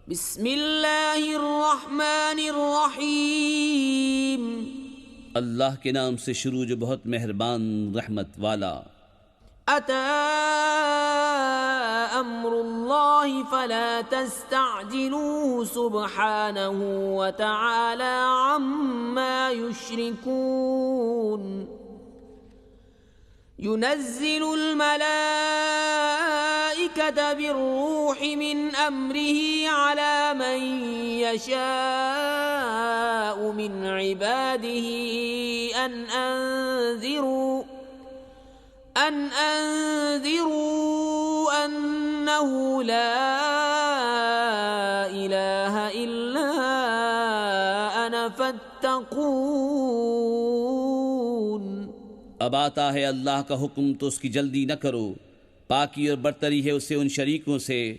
بسم اللہ الرحمن الرحیم، اللہ کے نام سے شروع جو بہت مہربان رحمت والا۔ اتی امر اللہ فلا تستعجلوه سبحانہ وتعالی عما یشرکون۔ ينزل الملائكة بالروح من أمره على من يشاء من عباده أن أنذروا أنه لا إله إلا أنا فاتقون۔ اب آتا ہے اللہ کا حکم تو اس کی جلدی نہ کرو، پاکی اور برتری ہے اسے ان شریکوں سے۔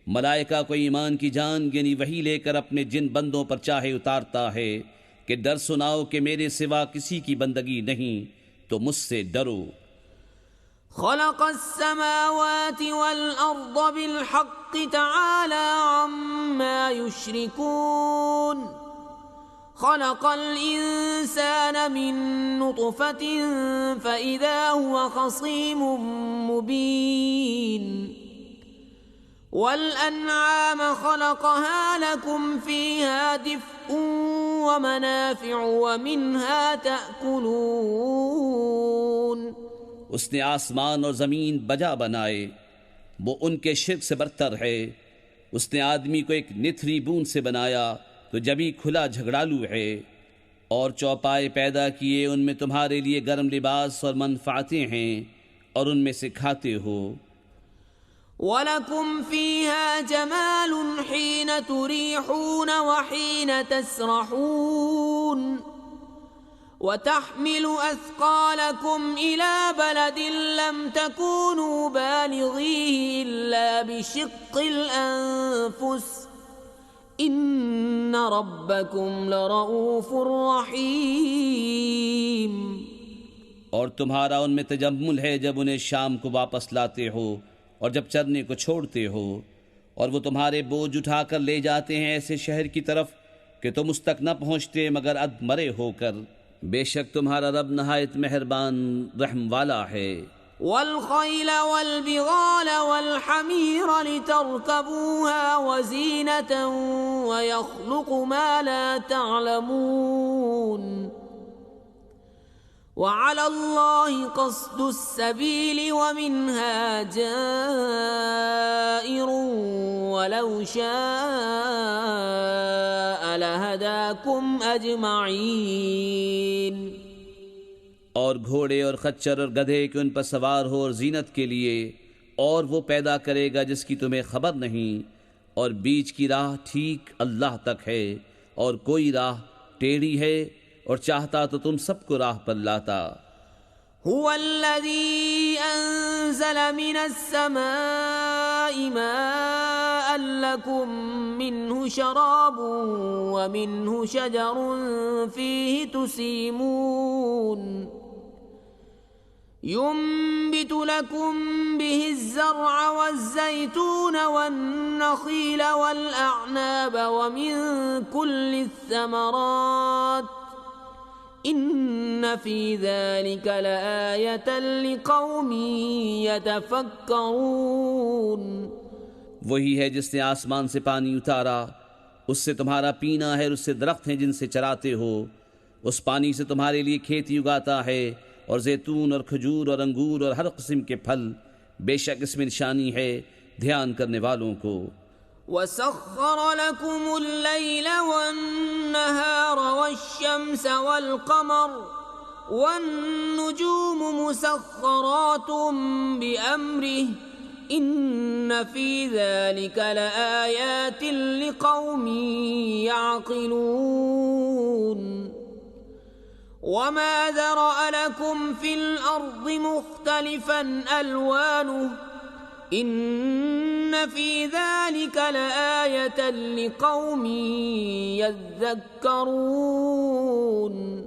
ملائکہ کو ایمان کی جان یعنی وحی لے کر اپنے جن بندوں پر چاہے اتارتا ہے کہ ڈر سناؤ کہ میرے سوا کسی کی بندگی نہیں تو مجھ سے ڈرو۔ خلق السماوات والأرض بالحق تعالى عما يشركون۔ خلق الإنسان من نطفة فإذا هو خصيم مبين۔ والأنعام خلقها لكم فيها دفء ومنافع ومنها تأكلون۔ اس نے آسمان اور زمین بجا بنائے، وہ ان کے شرک سے برتر ہے۔ اس نے آدمی کو ایک نتھری بوند سے بنایا تو جبھی کھلا جھگڑالو ہے، اور چوپائے پیدا کیے، ان میں تمہارے لیے گرم لباس اور منفعتیں ہیں، اور ان میں سے کھاتے ہو۔ وَلَكُمْ فِيهَا جَمَالٌ حِينَ تُرِيحُونَ وَحِينَ تَسْرَحُونَ۔ وَتَحْمِلُ أَثْقَالَكُمْ إِلَى بَلَدٍ لَّمْ تَكُونُوا بَالِغِيهِ إِلَّا بِشِقِّ الْأَنفُسِ ان ربکم لرؤوف رحیم۔ اور تمہارا ان میں تجمل ہے جب انہیں شام کو واپس لاتے ہو اور جب چرنے کو چھوڑتے ہو، اور وہ تمہارے بوجھ اٹھا کر لے جاتے ہیں ایسے شہر کی طرف کہ تم اس تک نہ پہنچتے مگر اد مرے ہو کر۔ بے شک تمہارا رب نہایت مہربان رحم والا ہے۔ والخيل والبغال والحمير لتركبوها وزينة ويخلق ما لا تعلمون۔ وعلى الله قصد السبيل ومنها جائر ولو شاء لهداكم أجمعين۔ اور گھوڑے اور خچر اور گدھے کہ ان پر سوار ہو اور زینت کے لیے، اور وہ پیدا کرے گا جس کی تمہیں خبر نہیں، اور بیچ کی راہ ٹھیک اللہ تک ہے، اور کوئی راہ ٹیڑھی ہے، اور چاہتا تو تم سب کو راہ پر لاتا۔ هو الذي أنزل من السماء ماء لكم منه شراب ومنه شجر فيه تسيمون۔ ينبت لكم به الزرع والزيتون والنخيل والأعناب ومن كل الثمرات ان في ذلك لآية لقوم يتفكرون۔ وہی ہے جس نے آسمان سے پانی اتارا، اس سے تمہارا پینا ہے، اور اس سے درخت ہیں جن سے چراتے ہو، اس پانی سے تمہارے لیے کھیتی اگاتا ہے، اور زیتون اور کھجور اور انگور اور ہر قسم کے پھل، بے شک اس میں نشانی ہے دھیان کرنے والوں کو۔ وَسَخَّرَ لَكُمُ اللَّيْلَ وَالنَّهَارَ وَالشَّمْسَ وَالْقَمَرَ وَالنُّجُومُ مُسَخَّرَاتٌ بِأَمْرِهِ إِنَّ فِي ذَلِكَ لَآيَاتٍ لِقَوْمٍ يَعْقِلُونَ۔ وَمَا ذَرَأَ لَكُمْ فِي الْأَرْضِ مُخْتَلِفًا أَلْوَانُهُ ان فی ذلک لآیۃ لقوم یذکرون۔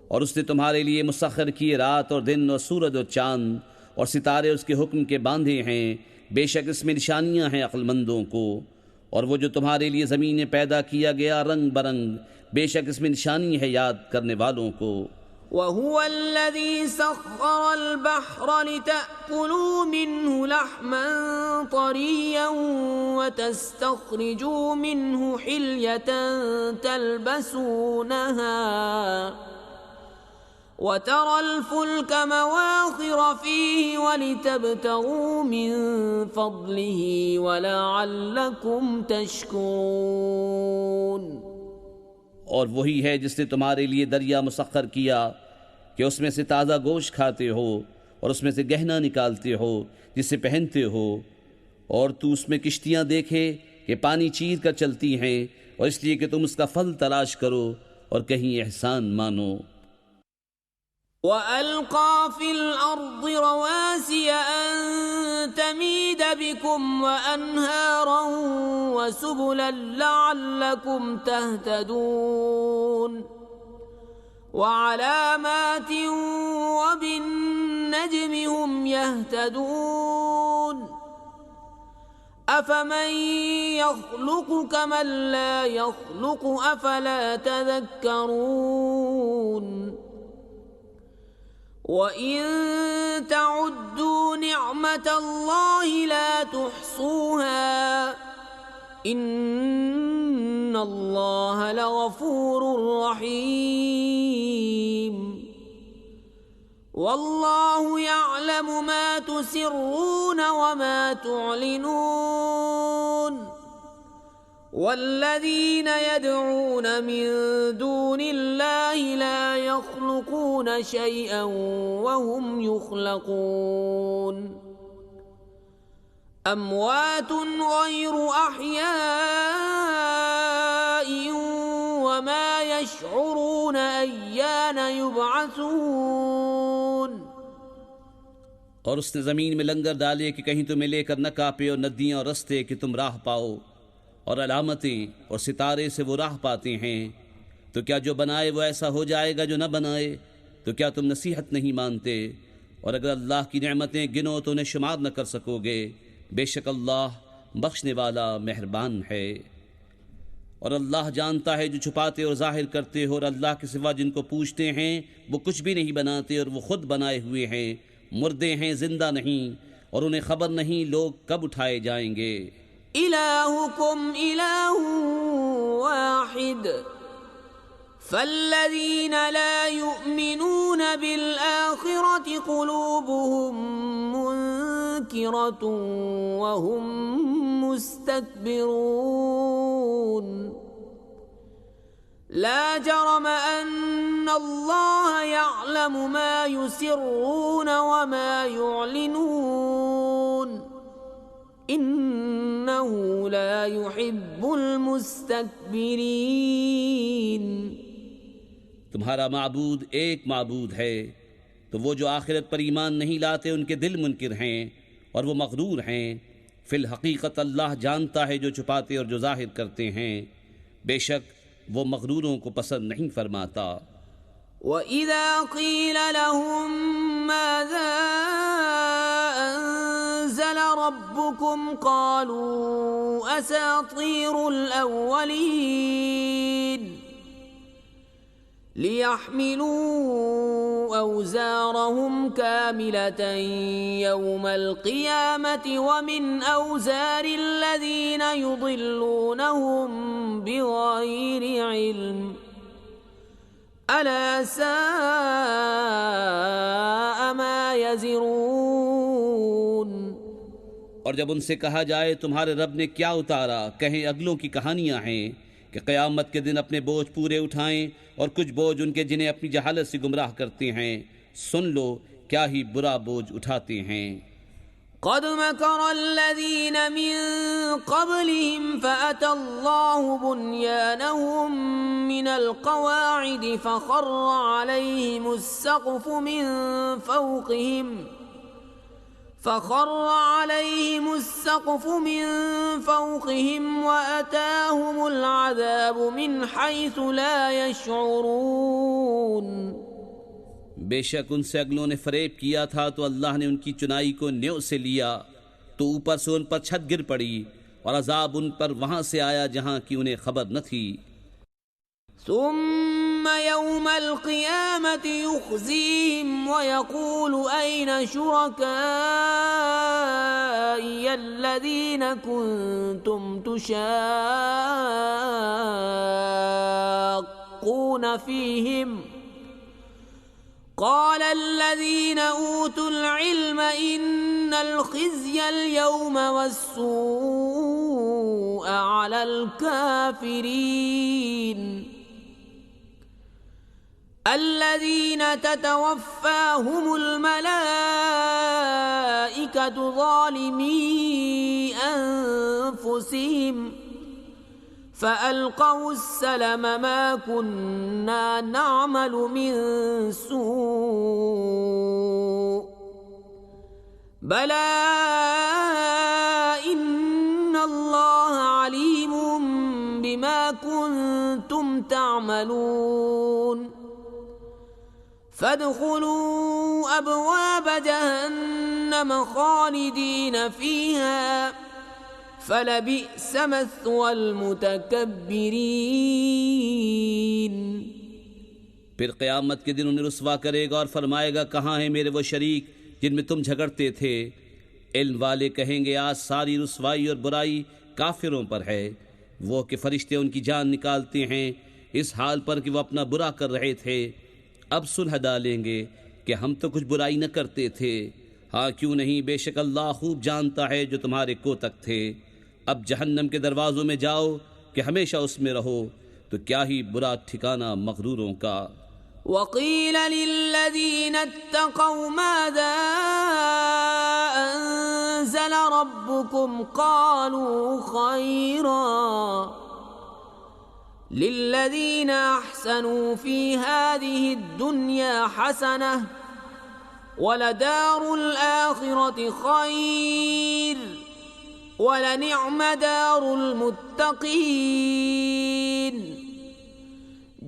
اور اس نے تمہارے لیے مسخر کیے رات اور دن اور سورج اور چاند اور ستارے اس کے حکم کے باندھے ہیں، بے شک اس میں نشانیاں ہیں عقل مندوں کو۔ اور وہ جو تمہارے لیے زمین پیدا کیا گیا رنگ برنگ، بے شک اس میں نشانی ہے یاد کرنے والوں کو۔ وَهُوَ الَّذِي سَخَّرَ الْبَحْرَ لِتَأْكُلُوا مِنْهُ لَحْمًا طَرِيًّا وَتَسْتَخْرِجُوا مِنْهُ حِلْيَةً تَلْبَسُونَهَا وَتَرَى الْفُلْكَ مَوَاخِرَ فِيهِ وَلِتَبْتَغُوا مِنْ فَضْلِهِ وَلَعَلَّكُمْ تَشْكُرُونَ۔ اور وہی ہے جس نے تمہارے لیے دریا مسخر کیا کہ اس میں سے تازہ گوشت کھاتے ہو اور اس میں سے گہنا نکالتے ہو جسے پہنتے ہو، اور تو اس میں کشتیاں دیکھے کہ پانی چیر کر چلتی ہیں، اور اس لیے کہ تم اس کا پھل تلاش کرو اور کہیں احسان مانو۔ وَأَلْقَى فِي الْأَرْضِ رَوَاسِيَ أَن تَمِيدَ بِكُمْ وَأَنْهَارًا وَسُبُلًا لَعَلَّكُمْ تَهْتَدُونَ وَعَلَامَاتٍ وَبِالنَّجْمِ هُمْ يَهْتَدُونَ أَفَمَن يَخْلُقُ كَمَن لَّا يَخْلُقُ أَفَلَا تَذَكَّرُونَ وَإِن تَعُدُّوا نِعْمَةَ اللَّهِ لَا تُحْصُوهَا إِنَّ اللَّهَ لَغَفُورٌ رَّحِيمٌ وَاللَّهُ يَعْلَمُ مَا تُسِرُّونَ وَمَا تُعْلِنُونَ وَالَّذِينَ يَدْعُونَ مِن دُونِ اللَّهِ لَا يَخْلُقُونَ شَيْئًا وَهُمْ يُخْلَقُونَ أَمْوَاتٌ غَيْرُ أَحْيَاءٍ وَمَا يَشْعُرُونَ أَيَّانَ يُبْعَثُونَ۔ اور اس نے زمین میں لنگر ڈالے کہ کہیں تمہیں لے کر نہ کاپے، اور ندیاں اور رستے کہ تم راہ پاؤ، اور علامتیں اور ستارے سے وہ راہ پاتے ہیں۔ تو کیا جو بنائے وہ ایسا ہو جائے گا جو نہ بنائے؟ تو کیا تم نصیحت نہیں مانتے؟ اور اگر اللہ کی نعمتیں گنو تو انہیں شمار نہ کر سکو گے۔ بے شک اللہ بخشنے والا مہربان ہے۔ اور اللہ جانتا ہے جو چھپاتے اور ظاہر کرتے ہو، اور اللہ کے سوا جن کو پوچھتے ہیں وہ کچھ بھی نہیں بناتے، اور وہ خود بنائے ہوئے ہیں، مردے ہیں زندہ نہیں، اور انہیں خبر نہیں لوگ کب اٹھائے جائیں گے۔ إِلَٰهُكُمْ إِلَٰهٌ وَاحِدٌ فَالَّذِينَ لَا يُؤْمِنُونَ بِالْآخِرَةِ قُلُوبُهُم مُّنكِرَةٌ وَهُم مُّسْتَكْبِرُونَ لَا جَرَمَ أَنَّ اللَّهَ يَعْلَمُ مَا يُسِرُّونَ وَمَا يُعْلِنُونَ إِنَّهُ لَا يُحِبُّ الْمُسْتَكْبِرِينَ۔ تمہارا معبود ایک معبود ہے، تو وہ جو آخرت پر ایمان نہیں لاتے ان کے دل منکر ہیں اور وہ مغرور ہیں۔ فی الحقیقت اللہ جانتا ہے جو چھپاتے اور جو ظاہر کرتے ہیں، بے شک وہ مغروروں کو پسند نہیں فرماتا۔ وَإِذَا قِيلَ لَهُم مَّاذَا أَنزَلَ رَبُّكُمْ قَالُوا أَسَاطِيرُ الْأَوَّلِينَ لِيَحْمِلُوا أَوْزَارَهُمْ كَامِلَةً يَوْمَ الْقِيَامَةِ وَمِنْ أَوْزَارِ الَّذِينَ يُضِلُّونَهُم بِغَيْرِ عِلْمٍ أَلَا سَاءَ مَا يَزِرُونَ۔ اور جب ان سے کہا جائے تمہارے رب نے کیا اتارا، کہیں اگلوں کی کہانیاں ہیں کہ قیامت کے دن اپنے بوجھ پورے اٹھائیں، اور کچھ بوجھ ان کے جنہیں اپنی جہالت سے گمراہ کرتے ہیں۔ سن لو کیا ہی برا بوجھ اٹھاتے ہیں۔ قد مكر الذين من قبلهم فأتى الله بنيانهم من القواعد فخر عليهم السقف من فوقهم وأتاهم العذاب من حيث لا يشعرون۔ بے شک ان سے اگلوں نے فریب کیا تھا تو اللہ نے ان کی چنائی کو نیو سے لیا، تو اوپر سے ان پر چھت گر پڑی، اور عذاب ان پر وہاں سے آیا جہاں کی انہیں خبر نہ تھی۔ ثم يوم القيامة يخزيهم ويقول أين شركائي الذين كنتم تشاقون فيهم قال الذين أوتوا العلم إن الخزي اليوم والسوء على الكافرين الذين تتوفاهم الملائكة ظالمي أنفسهم فألقوا السلم ما كنا نعمل من سوء بلى إن الله عليم بما كنتم تعملون فادخلوا أبواب جهنم خالدين فيها فلبئس مثوى المتكبرين۔ پھر قیامت کے دن انہیں رسوا کرے گا اور فرمائے گا کہاں ہیں میرے وہ شریک جن میں تم جھگڑتے تھے؟ علم والے کہیں گے آج ساری رسوائی اور برائی کافروں پر ہے، وہ کہ فرشتے ان کی جان نکالتے ہیں اس حال پر کہ وہ اپنا برا کر رہے تھے۔ اب صلح ڈالیں گے کہ ہم تو کچھ برائی نہ کرتے تھے۔ ہاں کیوں نہیں، بے شک اللہ خوب جانتا ہے جو تمہارے کوتک تھے۔ اب جہنم کے دروازوں میں جاؤ کہ ہمیشہ اس میں رہو، تو کیا ہی برا ٹھکانہ مغروروں کا۔ وقيل للذين اتقوا ماذا أنزل ربكم قالوا خيرا للذين أحسنوا في هذه الدنيا حسنة ولدار الآخرة خير ولنعم دار المتقين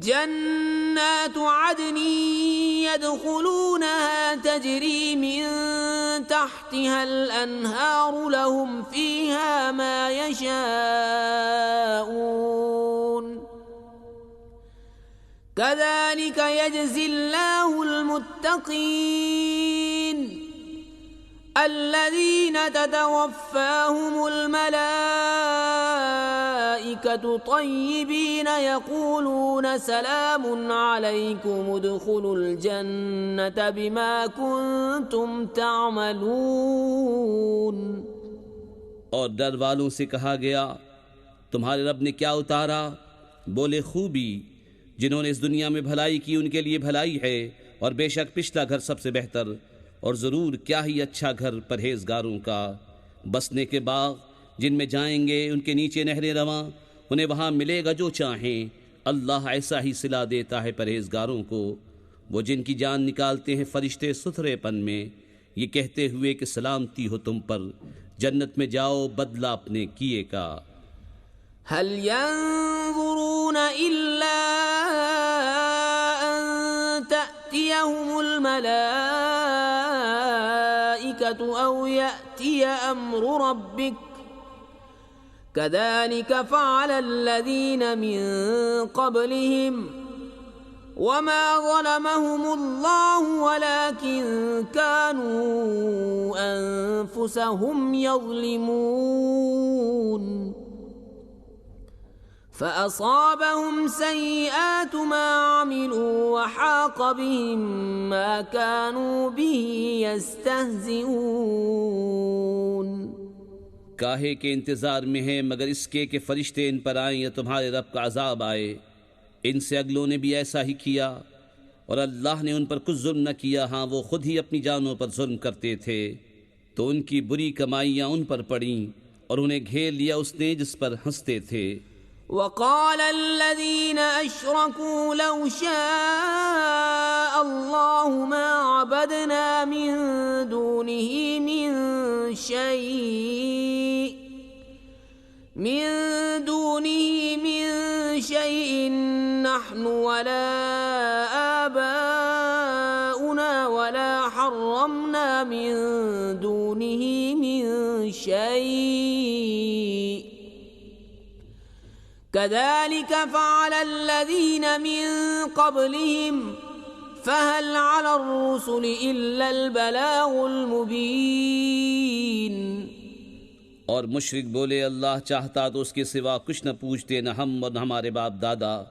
جنات عدن يدخلونها تجري من تحتها الأنهار لهم فيها ما يشاءون كذلك يجزي الله المتقين الذين تتوفاهم الملائكة طيبين يقولون سلام عليكم ادخلوا الجنة بما كنتم تعملون۔ اور ڈر والوں سے کہا گیا تمہارے رب نے کیا اتارا؟ بولے خوبی، جنہوں نے اس دنیا میں بھلائی کی ان کے لیے بھلائی ہے، اور بے شک پچھلا گھر سب سے بہتر، اور ضرور کیا ہی اچھا گھر پرہیزگاروں کا۔ بسنے کے باغ جن میں جائیں گے ان کے نیچے نہریں رواں، انہیں وہاں ملے گا جو چاہیں۔ اللہ ایسا ہی صلہ دیتا ہے پرہیزگاروں کو۔ وہ جن کی جان نکالتے ہیں فرشتے ستھرے پن میں، یہ کہتے ہوئے کہ سلامتی ہو تم پر، جنت میں جاؤ بدلہ اپنے کیے کا۔ هل ينظرون إلا أن تأتيهم الملائكة أو يأتي أمر ربك كذلك فعل الذين من قبلهم وما ظلمهم الله ولكن كانوا أنفسهم يظلمون فأصابهم سيئات ما عملوا وحاق بهم ما كانوا به يستهزئون۔ کاہے کے انتظار میں ہیں مگر اس کے کہ فرشتے ان پر آئیں یا تمہارے رب کا عذاب آئے۔ ان سے اگلوں نے بھی ایسا ہی کیا، اور اللہ نے ان پر کچھ ظلم نہ کیا، ہاں وہ خود ہی اپنی جانوں پر ظلم کرتے تھے، تو ان کی بری کمائیاں ان پر پڑیں اور انہیں گھیر لیا اس نے جس پر ہنستے تھے۔ وقال الذين أشركوا لو شاء الله ما عبدنا من دونه من شيء نحن ولا آباؤنا ولا حرمنا من دونه من شيء كذلك فعل الذين من قبلهم فهل على الرسل إلا البلاغ المبين۔ اور مشرک بولے اللہ چاہتا تو اس کے سوا کچھ نہ پوچھتے، نہ ہم اور نہ ہمارے باپ دادا،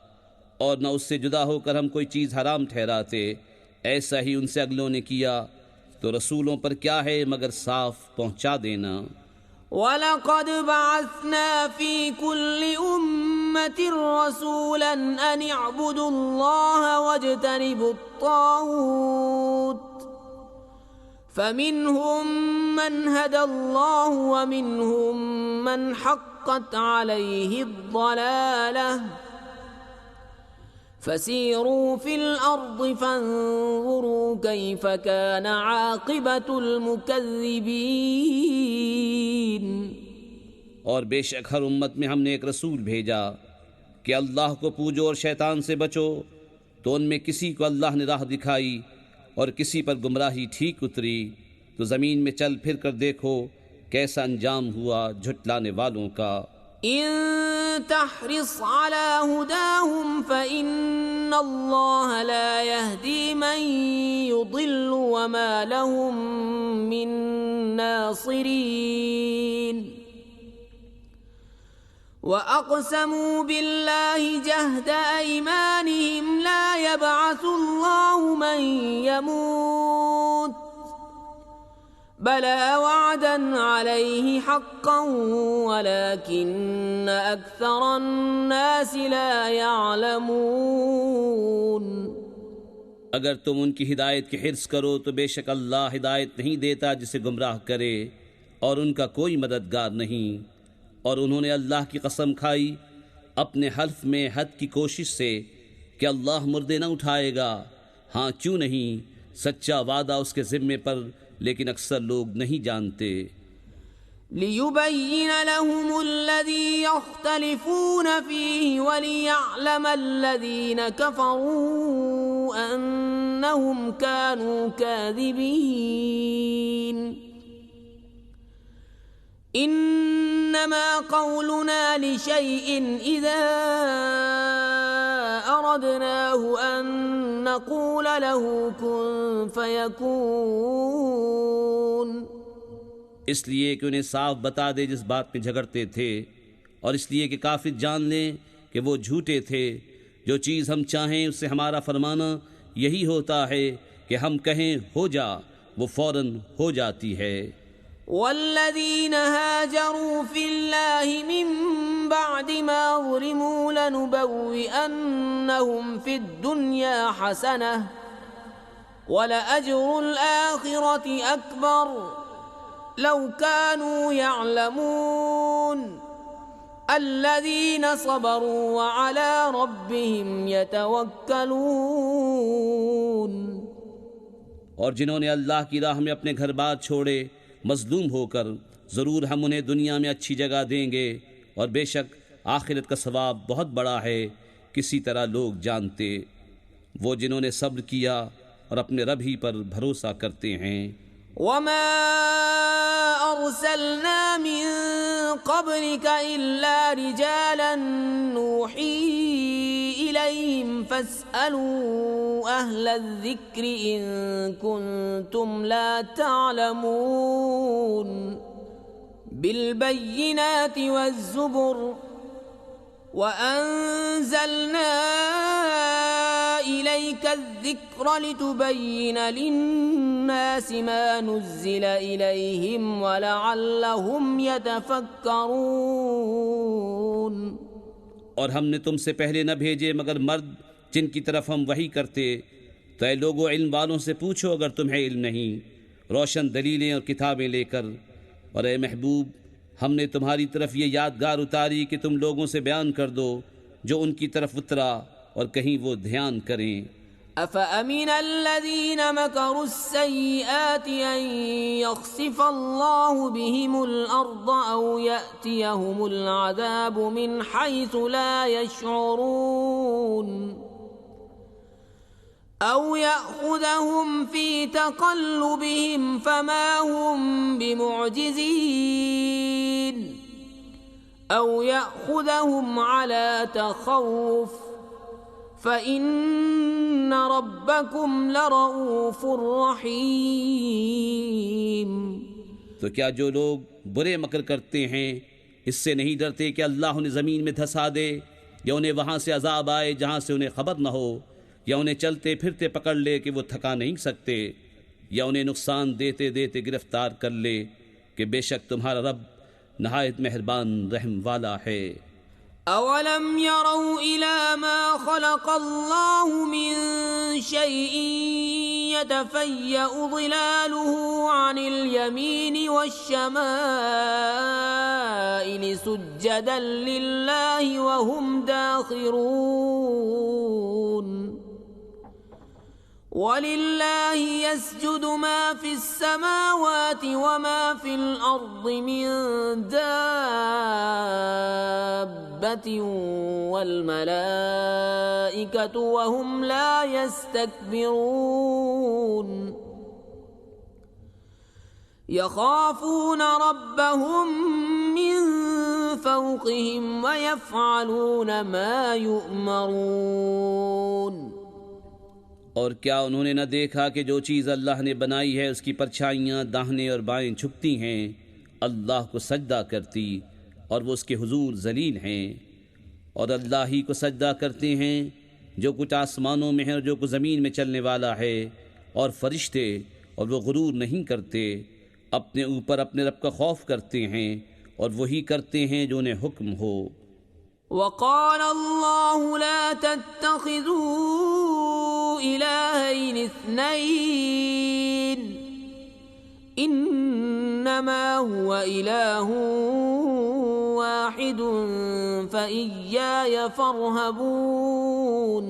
اور نہ اس سے جدا ہو کر ہم کوئی چیز حرام ٹھہراتے۔ ایسا ہی ان سے اگلوں نے کیا، تو رسولوں پر کیا ہے مگر صاف پہنچا دینا۔ وَلَقَدْ بَعَثْنَا فِي كُلِّ أُمَّةٍ رَسُولًا أَنِ اعْبُدُوا اللَّهَ وَاجْتَنِبُوا الطَّاغُوتَ فَمِنْهُمْ مَنْ هَدَى اللَّهُ وَمِنْهُمْ مَنْ حَقَّتْ عَلَيْهِ الضَّلَالَةُ فَسِيرُوا فِي الْأَرْضِ فَانظُرُوا كَيْفَ كَانَ عَاقِبَةُ الْمُكَذِّبِينَ۔ اور بے شک ہر امت میں ہم نے ایک رسول بھیجا کہ اللہ کو پوجو اور شیطان سے بچو، تو ان میں کسی کو اللہ نے راہ دکھائی اور کسی پر گمراہی ٹھیک اتری، تو زمین میں چل پھر کر دیکھو کیسا انجام ہوا جھٹلانے والوں کا۔ ان تحرص على هداهم فإن الله لا يهدي من يضل وما لهم من ناصرين۔ وَأَقْسَمُوا بِاللَّهِ جَهْدَ أَيْمَانِهِمْ لَا يَبْعَثُ اللَّهُ مَن يَمُوتُ بَلَىٰ وَعْدًا عَلَيْهِ حَقًّا وَلَٰكِنَّ أَكْثَرَ النَّاسِ لَا يَعْلَمُونَ۔ اگر تم ان کی ہدایت کی حرص کرو تو بے شک اللہ ہدایت نہیں دیتا جسے گمراہ کرے، اور ان کا کوئی مددگار نہیں۔ اور انہوں نے اللہ کی قسم کھائی اپنے حلف میں حد کی کوشش سے کہ اللہ مردے نہ اٹھائے گا، ہاں کیوں نہیں، سچا وعدہ اس کے ذمے پر، لیکن اکثر لوگ نہیں جانتے۔ لِيُبَيِّنَ لَهُمُ الَّذِي يَخْتَلِفُونَ فِيهِ وَلِيَعْلَمَ الَّذِينَ كَفَرُوا أَنَّهُمْ كَانُوا كَاذِبِينَ۔ انما قولنا لشيء اذا اردناه ان نقول له كن فيكون۔ اس لیے کہ انہیں صاف بتا دے جس بات میں جھگڑتے تھے، اور اس لیے کہ کافر جان لیں کہ وہ جھوٹے تھے۔ جو چیز ہم چاہیں اس سے ہمارا فرمانا یہی ہوتا ہے کہ ہم کہیں ہو جا، وہ فوراً ہو جاتی ہے۔ والذين هاجروا في الله من بعد ما ظلموا لنبوئنهم في الدنيا حسنة ولأجر الآخرة أكبر لو كانوا يعلمون الذين صبروا وعلى ربهم يتوكلون۔ اور جنہوں نے اللہ کی راہ میں اپنے گھر بار چھوڑے مظلوم ہو کر، ضرور ہم انہیں دنیا میں اچھی جگہ دیں گے، اور بے شک آخرت کا ثواب بہت بڑا ہے، کسی طرح لوگ جانتے۔ وہ جنہوں نے صبر کیا اور اپنے رب ہی پر بھروسہ کرتے ہیں۔ وما ارسلنا من قبلك الا رجالا نوحي اليهم فاسالوا اهل الذكر ان كنتم لا تعلمون بالبينات والزبر وأنزلنا إليك الذكر لتبين للناس ما نزل إليهم ولعلهم يتفكرون۔ اور ہم نے تم سے پہلے نہ بھیجے مگر مرد جن کی طرف ہم وحی کرتے، تو اے لوگو علم والوں سے پوچھو اگر تمہیں علم نہیں، روشن دلیلیں اور کتابیں لے کر۔ اور اے محبوب، ہم نے تمہاری طرف یہ یادگار اتاری کہ تم لوگوں سے بیان کر دو جو ان کی طرف اترا، اور کہیں وہ دھیان کریں۔ أَفَأَمِنَ الَّذِينَ مَكَرُوا السَّيِّئَاتِ أَن يَخْسِفَ اللَّهُ بِهِمُ الْأَرْضَ أَوْ يَأْتِيَهُمُ الْعَذَابُ مِنْ حَيْثُ لَا يَشْعُرُونَ أَوْ يَأْخُذَهُمْ فِي تَقَلُّبِهِمْ فَمَا هُمْ بِمُعْجِزِينَ أو يأخذهم على تخوف فإن ربكم لرؤوف رحيم۔ تو کیا جو لوگ برے مکر کرتے ہیں اس سے نہیں ڈرتے کہ اللہ انہیں زمین میں دھسا دے، یا انہیں وہاں سے عذاب آئے جہاں سے انہیں خبر نہ ہو، یا انہیں چلتے پھرتے پکڑ لے کہ وہ تھکا نہیں سکتے، یا انہیں نقصان دیتے دیتے گرفتار کر لے، کہ بے شک تمہارا رب نہایت مہربان رحم والا ہے۔ أولم يروا إلى ما خلق الله من شيء يتفيأ ظلاله عن اليمين والشمائل سجدا لله وهم داخرون وَلِلَّهِ يَسْجُدُ مَا فِي السَّمَاوَاتِ وَمَا فِي الْأَرْضِ مِن دَابَّةٍ وَالْمَلَائِكَةُ وَهُمْ لَا يَسْتَكْبِرُونَ يَخَافُونَ رَبَّهُم مِّن فَوْقِهِمْ وَيَفْعَلُونَ مَا يُؤْمَرُونَ۔ اور کیا انہوں نے نہ دیکھا کہ جو چیز اللہ نے بنائی ہے اس کی پرچھائیاں داہنے اور بائیں جھکتی ہیں، اللہ کو سجدہ کرتی، اور وہ اس کے حضور ذلیل ہیں، اور اللہ ہی کو سجدہ کرتے ہیں جو کچھ آسمانوں میں ہے اور جو کچھ زمین میں چلنے والا ہے، اور فرشتے، اور وہ غرور نہیں کرتے، اپنے اوپر اپنے رب کا خوف کرتے ہیں، اور وہی کرتے ہیں جو انہیں حکم ہو۔ وقال الله لا تتخذوا إلهين اثنين إنما هو إله واحد فإياي فارهبون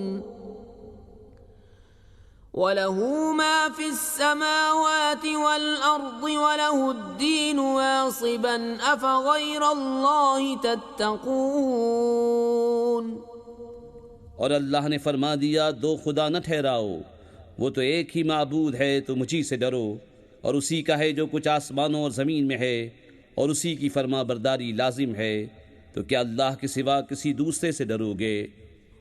وَلَهُ مَا فِي السَّمَاوَاتِ وَالْأَرْضِ وَلَهُ الدِّينُ وَاصِبًا أَفَغَيْرَ اللَّهِ تَتَّقُونَ۔ اور اللہ نے فرما دیا دو خدا نہ ٹھہراؤ، وہ تو ایک ہی معبود ہے، تو مجھی سے ڈرو، اور اسی کا ہے جو کچھ آسمانوں اور زمین میں ہے، اور اسی کی فرما برداری لازم ہے، تو کیا اللہ کے سوا کسی دوسرے سے ڈرو گے؟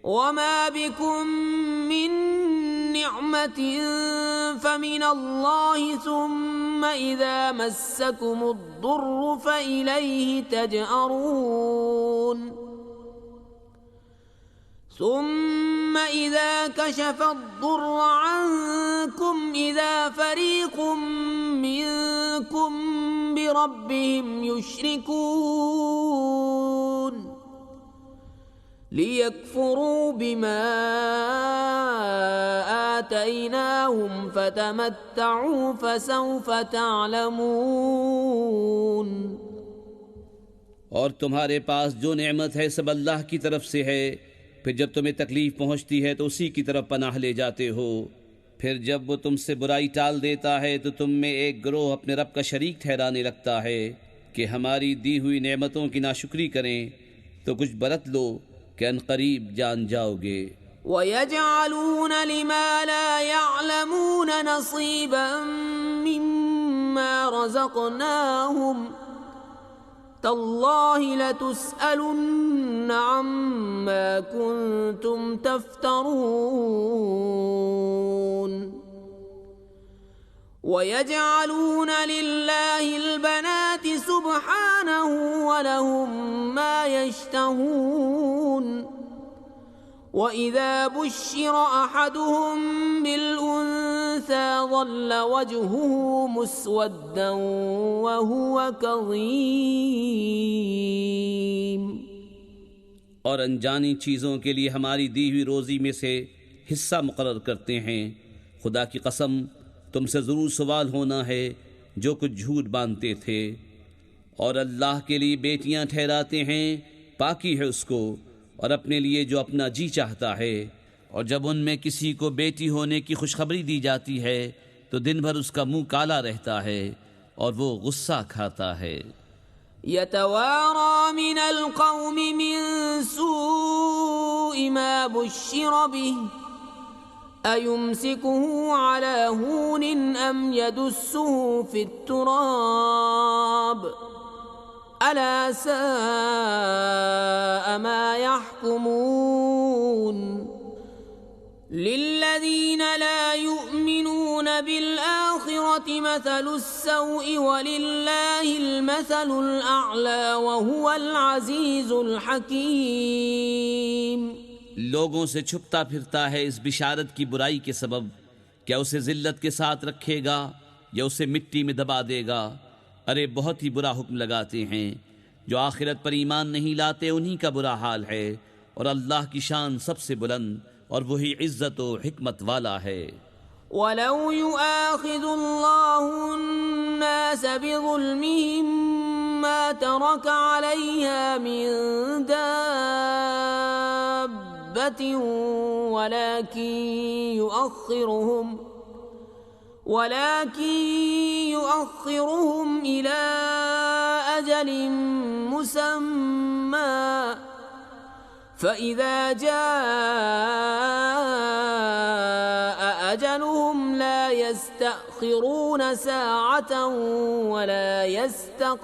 وَمَا بِكُم مِّن نِّعْمَةٍ فَمِنَ اللَّهِ ثُمَّ إِذَا مَسَّكُمُ الضُّرُّ فَإِلَيْهِ تَجْأَرُونَ ثُمَّ إِذَا كَشَفَ الضُّرَّ عَنكُمْ إِذَا فَرِيقٌ مِّنكُم بِرَبِّهِمْ يُشْرِكُونَ لِيَكْفُرُوا بِمَا آتَيْنَاهُمْ فَتَمَتَّعُوا فَسَوْفَ تَعْلَمُونَ۔ اور تمہارے پاس جو نعمت ہے سب اللہ کی طرف سے ہے، پھر جب تمہیں تکلیف پہنچتی ہے تو اسی کی طرف پناہ لے جاتے ہو، پھر جب وہ تم سے برائی ٹال دیتا ہے تو تم میں ایک گروہ اپنے رب کا شریک ٹھہرانے لگتا ہے کہ ہماری دی ہوئی نعمتوں کی ناشکری کریں، تو کچھ برت لو کہ ان قریب جان جاؤ گے۔ وَيَجْعَلُونَ لِمَا لَا يَعْلَمُونَ نَصِيبًا مِّمَّا رَزَقْنَاهُمْ تَاللَّهِ لَتُسْأَلُنَّ عَمَّا كُنتُمْ تَفْتَرُونَ وَيَجْعَلُونَ لِلَّهِ الْبَنَاتِ سُبْحَانَهُ وَلَهُم مَّا يَشْتَهُونَ وَإِذَا بُشِّرَ أَحَدُهُم بِالْأُنثَىٰ ظَلَّ وَجْهُهُ مُسْوَدًّا وَهُوَ كَظِيمٌ۔ اور انجانی چیزوں کے لیے ہماری دی ہوئی روزی میں سے حصہ مقرر کرتے ہیں، خدا کی قسم تم سے ضرور سوال ہونا ہے جو کچھ جھوٹ باندھتے تھے، اور اللہ کے لیے بیٹیاں ٹھہراتے ہیں، پاکی ہے اس کو، اور اپنے لیے جو اپنا جی چاہتا ہے، اور جب ان میں کسی کو بیٹی ہونے کی خوشخبری دی جاتی ہے تو دن بھر اس کا منہ کالا رہتا ہے اور وہ غصہ کھاتا ہے۔ يَتَوَارَى مِنَ الْقَوْمِ مِنْ سُوءِ مَا بُشِّرَ بِهِ أَيُمْسِكُهُ عَلَى هُونٍ أَمْ يَدُسُّهُ فِي التُّرَابِ ألا ساء ما يحكمون للذين لا يؤمنون بالآخرة مثل السوء ولله المثل الأعلى وهو العزيز الحكيم. لوگوں سے چھپتا پھرتا ہے اس بشارت کی برائی کے سبب، کیا اسے ذلت کے ساتھ رکھے گا یا اسے مٹی میں دبا دے گا؟ ارے بہت ہی برا حکم لگاتے ہیں. جو آخرت پر ایمان نہیں لاتے انہی کا برا حال ہے، اور اللہ کی شان سب سے بلند اور وہی عزت و حکمت والا ہے. وَلَوْ يُؤَاخِذُ اللَّهُ النَّاسَ بِظُلْمِهِمْ مَا تَرَكَ عَلَيْهَا مِن دَابَّةٍ ولكن يؤخرهم إلى أجل مسمى فإذا جاء أجلهم لا يستأخرون ساعة ولا يستقدمون.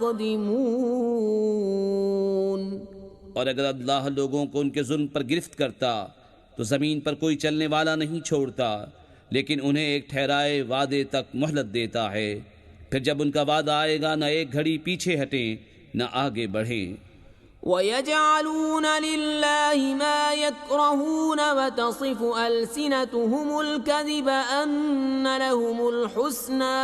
اور اگر اللہ لوگوں کو ان کے ظلم پر گرفت کرتا تو زمین پر کوئی چلنے والا نہیں چھوڑتا، لیکن انہیں ایک ٹھہرائے وعدے تک مہلت دیتا ہے. پھر جب ان کا وعدہ آئے گا نہ ایک گھڑی پیچھے ہٹیں نہ آگے بڑھیں. وَيَجْعَلُونَ لِلَّهِ مَا يَكْرَهُونَ وَتَصِفُ أَلْسِنَتُهُمُ الْكَذِبَ أَنَّ لَهُمُ الْحُسْنَى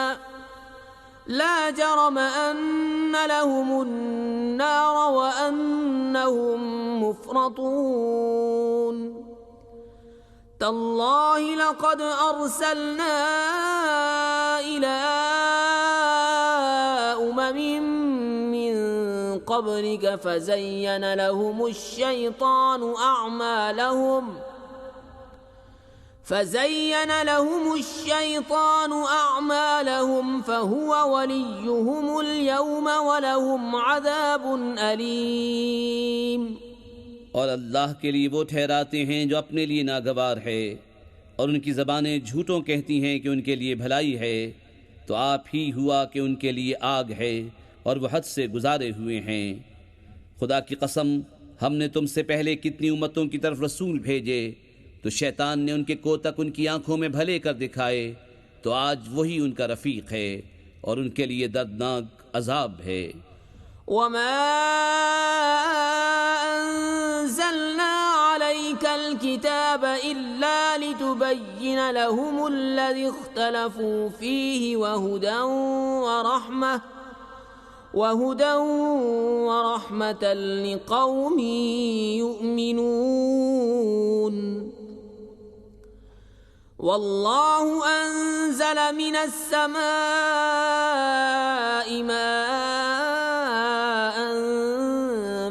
لَا جَرَمَ أَنَّ لَهُمُ النَّارَ وَأَنَّهُمْ مُفْرَطُونَ. تالله لقد أرسلنا إلى أمم من قبلك فزين لهم الشيطان أعمالهم فهو وليهم اليوم ولهم عذاب أليم. اور اللہ کے لیے وہ ٹھہراتے ہیں جو اپنے لیے ناگوار ہے، اور ان کی زبانیں جھوٹوں کہتی ہیں کہ ان کے لیے بھلائی ہے، تو آپ ہی ہوا کہ ان کے لیے آگ ہے اور وہ حد سے گزارے ہوئے ہیں. خدا کی قسم، ہم نے تم سے پہلے کتنی امتوں کی طرف رسول بھیجے، تو شیطان نے ان کے کوتک ان کی آنکھوں میں بھلے کر دکھائے، تو آج وہی ان کا رفیق ہے اور ان کے لیے دردناک عذاب ہے. وما أنزلنا عليك الكتاب إلا لتبين لهم الذي اختلفوا فيه وهدى ورحمة لقوم يؤمنون. والله أنزل من السماء ماء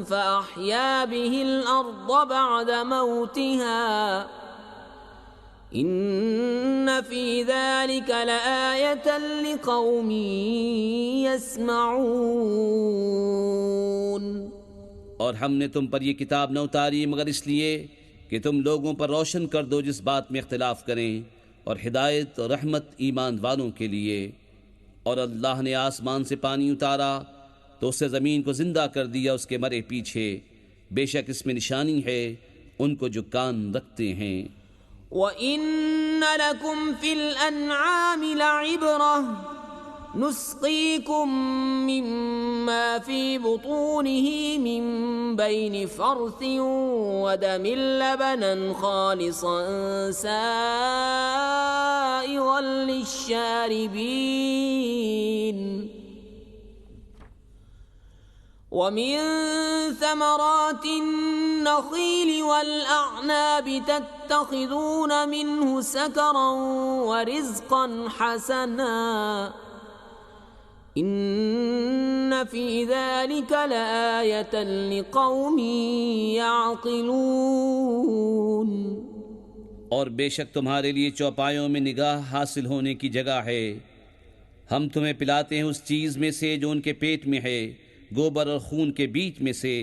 فأحيا به الأرض بعد موتها إن في ذلك لآية لقوم يسمعون. اور ہم نے تم پر یہ کتاب نہ اتاری مگر اس لیے کہ تم لوگوں پر روشن کر دو جس بات میں اختلاف کریں، اور ہدایت اور رحمت ایمان والوں کے لیے. اور اللہ نے آسمان سے پانی اتارا تو اس سے زمین کو زندہ کر دیا اس کے مرے پیچھے، بے شک اس میں نشانی ہے ان کو جو کان رکھتے ہیں. وَإِنَّ لَكُمْ فِي الْأَنْعَامِ لَعِبْرَةً نُسْقِيكُم مِّمَّا فِي بُطُونِهِ مِن بَيْنِ فَرْثٍ وَدَمٍ لَبَنًا خَالِصًا سَائِغًا لِّلشَّارِبِينَ وَمِن ثَمَرَاتِ النَّخِيلِ وَالْأَعْنَابِ تَتَّخِذُونَ مِنْهُ سَكَرًا وَرِزْقًا حَسَنًا إِنَّ فِي ذَلِكَ لَآيَةً لِقَوْمٍ يَعْقِلُونَ. اور بے شک تمہارے لیے چوپایوں میں نگاہ حاصل ہونے کی جگہ ہے. ہم تمہیں پلاتے ہیں اس چیز میں سے جو ان کے پیٹ میں ہے، گوبر اور خون کے بیچ میں سے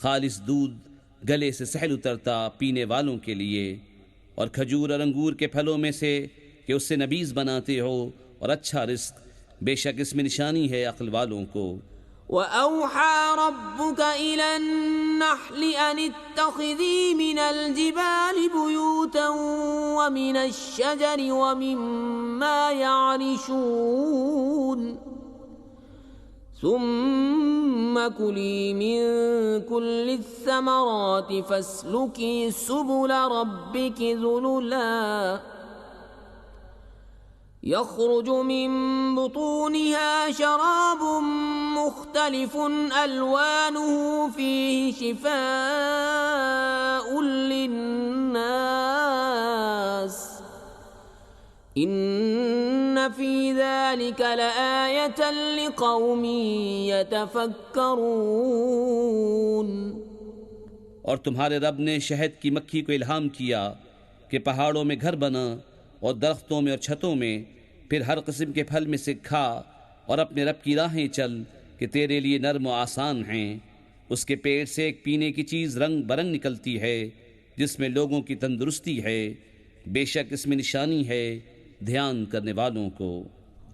خالص دودھ گلے سے سہل اترتا پینے والوں کے لیے، اور کھجور اور انگور کے پھلوں میں سے کہ اس سے نبیذ بناتے ہو، اور اچھا رزق. بے شک اس میں نشانی ہے عقل والوں کو. وَأَوْحَى رَبُّكَ إِلَى النَّحْلِ أَنِ اتَّخِذِي مِنَ الْجِبَالِ بُيُوتًا وَمِنَ الشَّجَرِ وَمِمَّا يَعْرِشُونَ ثُمَّ كُلِي مِن كُلِّ الثَّمَرَاتِ فَاسْلُكِي سُبُلَ رَبِّكِ ذُلُلًا يخرج من بطونها شراب مختلف ألوانه فيه شفاء للناس إن في ذلك لآية لقوم يتفكرون۔ اور تمہارے رب نے شہد کی مکھی کو الہام کیا کہ پہاڑوں میں گھر بنا اور درختوں میں اور چھتوں میں، پھر ہر قسم کے پھل میں سے کھا اور اپنے رب کی راہیں چل کہ تیرے لیے نرم و آسان ہیں۔ اس کے پیٹ سے ایک پینے کی چیز رنگ برنگ نکلتی ہے جس میں لوگوں کی تندرستی ہے، بے شک اس میں نشانی ہے دھیان کرنے والوں کو۔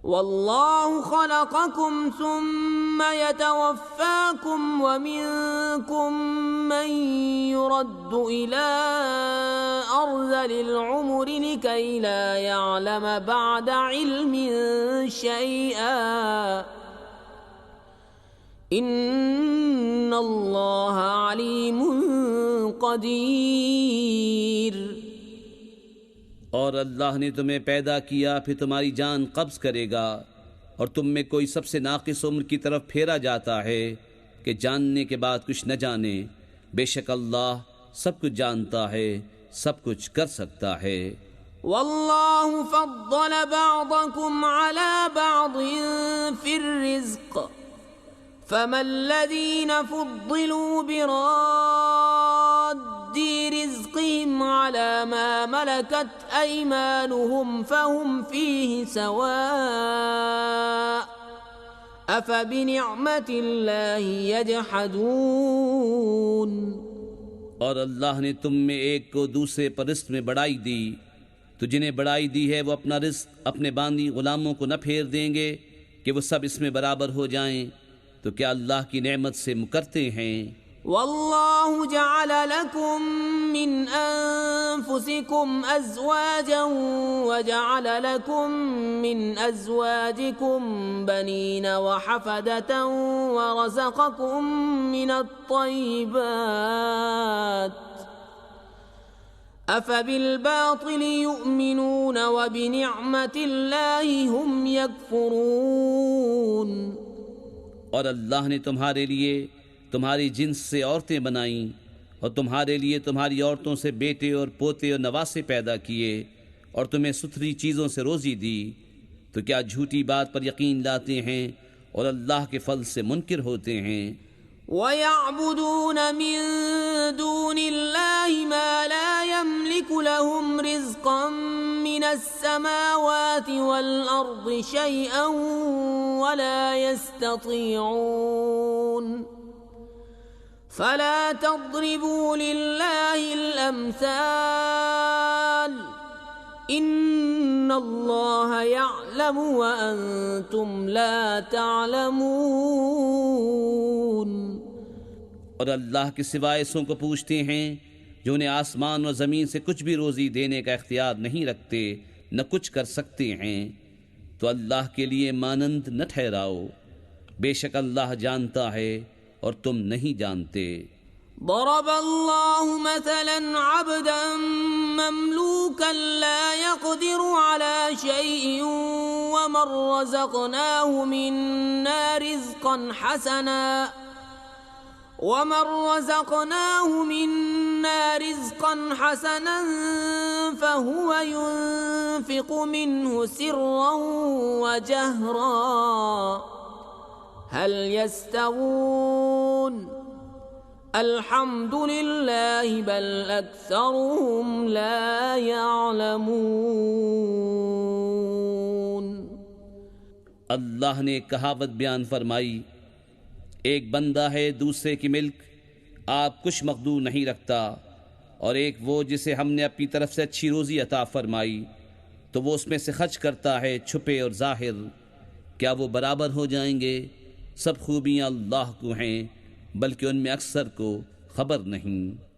واللہ خلقکم ثم یتوفاکم ومنکم من يرد الى ارذل العمر لكي لا يعلم بعد علم شيئا ان اللہ علیم قدیر۔ اور اللہ نے تمہیں پیدا کیا پھر تمہاری جان قبض کرے گا اور تم میں کوئی سب سے ناقص عمر کی طرف پھیرا جاتا ہے کہ جاننے کے بعد کچھ نہ جانے، بے شک اللہ سب کچھ جانتا ہے، سب کچھ کر سکتا ہے۔ واللہ فضل بعضکم علی بعض فی الرزق فما الذین فضلوا براد رزقهم على ما ملكت أيمانهم فهم فيه سواء أفبنعمة الله يجحدون۔ اور اللہ نے تم میں ایک کو دوسرے پر رزق میں بڑائی دی، تو جنہیں بڑائی دی ہے وہ اپنا رزق اپنے باندی غلاموں کو نہ پھیر دیں گے کہ وہ سب اس میں برابر ہو جائیں، تو کیا اللہ کی نعمت سے مکرتے ہیں؟ واللہ جعل لکم من انفسکم ازواجا وجعل لکم من ازواجکم بنین وحفدة ورزقکم من الطیبات افبالباطل یؤمنون وبنعمت اللہ هم یکفرون۔ اور اللہ نے تمہارے لیے تمہاری جنس سے عورتیں بنائیں اور تمہارے لیے تمہاری عورتوں سے بیٹے اور پوتے اور نواسے پیدا کیے اور تمہیں ستھری چیزوں سے روزی دی، تو کیا جھوٹی بات پر یقین لاتے ہیں اور اللہ کے فضل سے منکر ہوتے ہیں؟ وَيَعْبُدُونَ مِن دُونِ اللَّهِ مَا لَا يَمْلِكُ لَهُمْ رِزْقًا مِّنَ السَّمَاوَاتِ وَالْأَرْضِ شَيْئًا وَلَا يَسْتَطِيعُونَ فَلَا تَضْرِبُوا لِلَّهِ الْأَمْثَالَ إِنَّ اللَّهَ يَعْلَمُ وَأَنْتُمْ لَا تَعْلَمُونَ۔ اور اللہ کے سوائے ایسوں کو پوچھتے ہیں جو انہیں آسمان اور زمین سے کچھ بھی روزی دینے کا اختیار نہیں رکھتے نہ کچھ کر سکتے ہیں، تو اللہ کے لیے مانند نہ ٹھہراؤ، بے شک اللہ جانتا ہے اور تم نہیں جانتے۔ ضرب اللہ مثلا عبدا مملوکا لا يقدر على شيء ومن رزقناه منا رزقا حسنا فهو ينفق منه سرا وجهرا هل يستوون الحمد لله بل أكثرهم لا يعلمون۔ اللہ نے کہاوت بیان فرمائی، ایک بندہ ہے دوسرے کی ملک آپ کچھ مقدور نہیں رکھتا، اور ایک وہ جسے ہم نے اپنی طرف سے اچھی روزی عطا فرمائی تو وہ اس میں سے خرچ کرتا ہے چھپے اور ظاہر، کیا وہ برابر ہو جائیں گے؟ سب خوبیاں اللہ کو ہیں، بلکہ ان میں اکثر کو خبر نہیں۔